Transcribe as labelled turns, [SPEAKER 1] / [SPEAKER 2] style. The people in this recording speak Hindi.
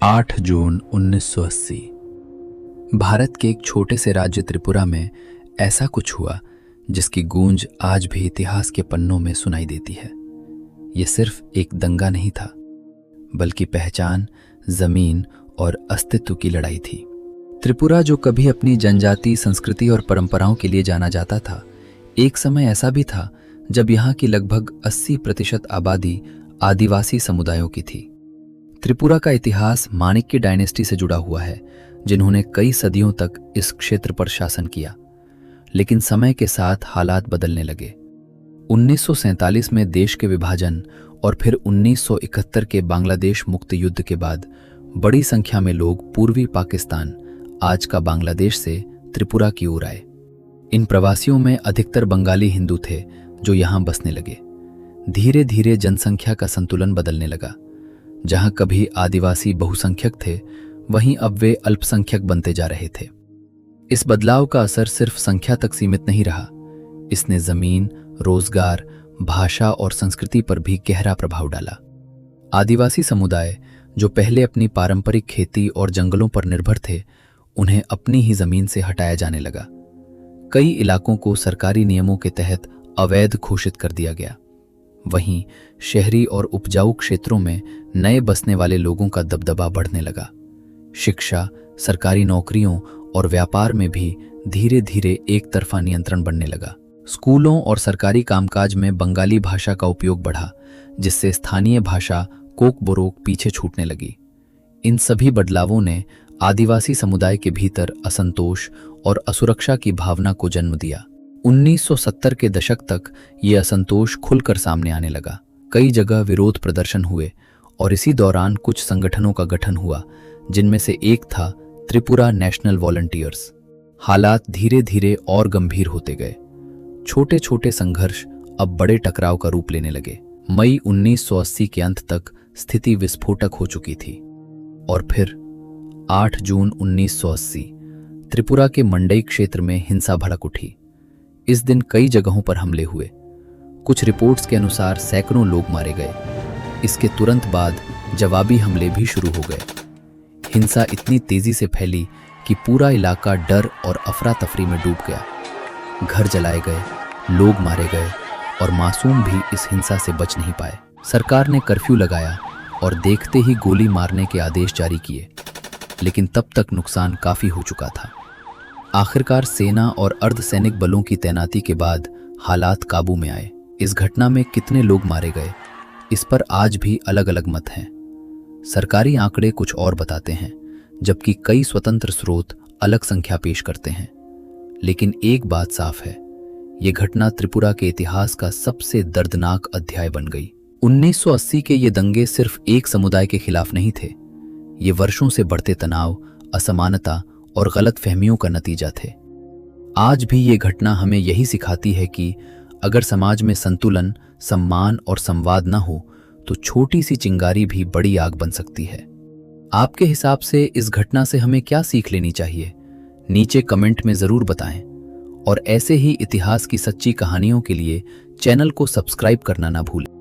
[SPEAKER 1] 8 जून 1980 भारत के एक छोटे से राज्य त्रिपुरा में ऐसा कुछ हुआ जिसकी गूंज आज भी इतिहास के पन्नों में सुनाई देती है। ये सिर्फ एक दंगा नहीं था, बल्कि पहचान, जमीन और अस्तित्व की लड़ाई थी। त्रिपुरा, जो कभी अपनी जनजाति, संस्कृति और परंपराओं के लिए जाना जाता था, एक समय ऐसा भी था जब यहाँ की लगभग 80% आबादी आदिवासी समुदायों की थी। त्रिपुरा का इतिहास माणिक्य डायनेस्टी से जुड़ा हुआ है, जिन्होंने कई सदियों तक इस क्षेत्र पर शासन किया। लेकिन समय के साथ हालात बदलने लगे। 1947 में देश के विभाजन और फिर 1971 के बांग्लादेश मुक्त युद्ध के बाद बड़ी संख्या में लोग पूर्वी पाकिस्तान, आज का बांग्लादेश, से त्रिपुरा की ओर आए। इन प्रवासियों में अधिकतर बंगाली हिंदू थे जो यहाँ बसने लगे। धीरे धीरे जनसंख्या का संतुलन बदलने लगा। जहां कभी आदिवासी बहुसंख्यक थे, वहीं अब वे अल्पसंख्यक बनते जा रहे थे। इस बदलाव का असर सिर्फ संख्या तक सीमित नहीं रहा, इसने जमीन, रोजगार, भाषा और संस्कृति पर भी गहरा प्रभाव डाला। आदिवासी समुदाय, जो पहले अपनी पारंपरिक खेती और जंगलों पर निर्भर थे, उन्हें अपनी ही जमीन से हटाया जाने लगा। कई इलाकों को सरकारी नियमों के तहत अवैध घोषित कर दिया गया। वहीं शहरी और उपजाऊ क्षेत्रों में नए बसने वाले लोगों का दबदबा बढ़ने लगा। शिक्षा, सरकारी नौकरियों और व्यापार में भी धीरे धीरे एक तरफा नियंत्रण बढ़ने लगा। स्कूलों और सरकारी कामकाज में बंगाली भाषा का उपयोग बढ़ा, जिससे स्थानीय भाषा कोक-बोरोक पीछे छूटने लगी। इन सभी बदलावों ने आदिवासी समुदाय के भीतर असंतोष और असुरक्षा की भावना को जन्म दिया। 1970 के दशक तक ये असंतोष खुलकर सामने आने लगा। कई जगह विरोध प्रदर्शन हुए और इसी दौरान कुछ संगठनों का गठन हुआ, जिनमें से एक था त्रिपुरा नेशनल वॉलंटियर्स। हालात धीरे धीरे और गंभीर होते गए। छोटे छोटे संघर्ष अब बड़े टकराव का रूप लेने लगे। मई 1980 के अंत तक स्थिति विस्फोटक हो चुकी थी। और फिर 8 जून 1980 त्रिपुरा के मंडई क्षेत्र में हिंसा भड़क उठी। इस दिन कई जगहों पर हमले हुए। कुछ रिपोर्ट्स के अनुसार सैकड़ों लोग मारे गए। इसके तुरंत बाद जवाबी हमले भी शुरू हो गए। हिंसा इतनी तेजी से फैली कि पूरा इलाका डर और अफरा तफरी में डूब गया। घर जलाए गए, लोग मारे गए और मासूम भी इस हिंसा से बच नहीं पाए। सरकार ने कर्फ्यू लगाया और देखते ही गोली मारने के आदेश जारी किए, लेकिन तब तक नुकसान काफी हो चुका था। आखिरकार सेना और अर्धसैनिक बलों की तैनाती के बाद हालात काबू में आए। इस घटना में कितने लोग मारे गए, इस पर आज भी अलग अलग मत हैं। सरकारी आंकड़े कुछ और बताते हैं, जबकि कई स्वतंत्र स्रोत अलग संख्या पेश करते हैं। लेकिन एक बात साफ है, ये घटना त्रिपुरा के इतिहास का सबसे दर्दनाक अध्याय बन गई। 1980 के ये दंगे सिर्फ एक समुदाय के खिलाफ नहीं थे। ये वर्षों से बढ़ते तनाव, असमानता और गलतफहमियों का नतीजा थे। आज भी ये घटना हमें यही सिखाती है कि अगर समाज में संतुलन, सम्मान और संवाद न हो, तो छोटी सी चिंगारी भी बड़ी आग बन सकती है। आपके हिसाब से इस घटना से हमें क्या सीख लेनी चाहिए? नीचे कमेंट में जरूर बताएं। और ऐसे ही इतिहास की सच्ची कहानियों के लिए चैनल को सब्सक्राइब करना ना भूलें।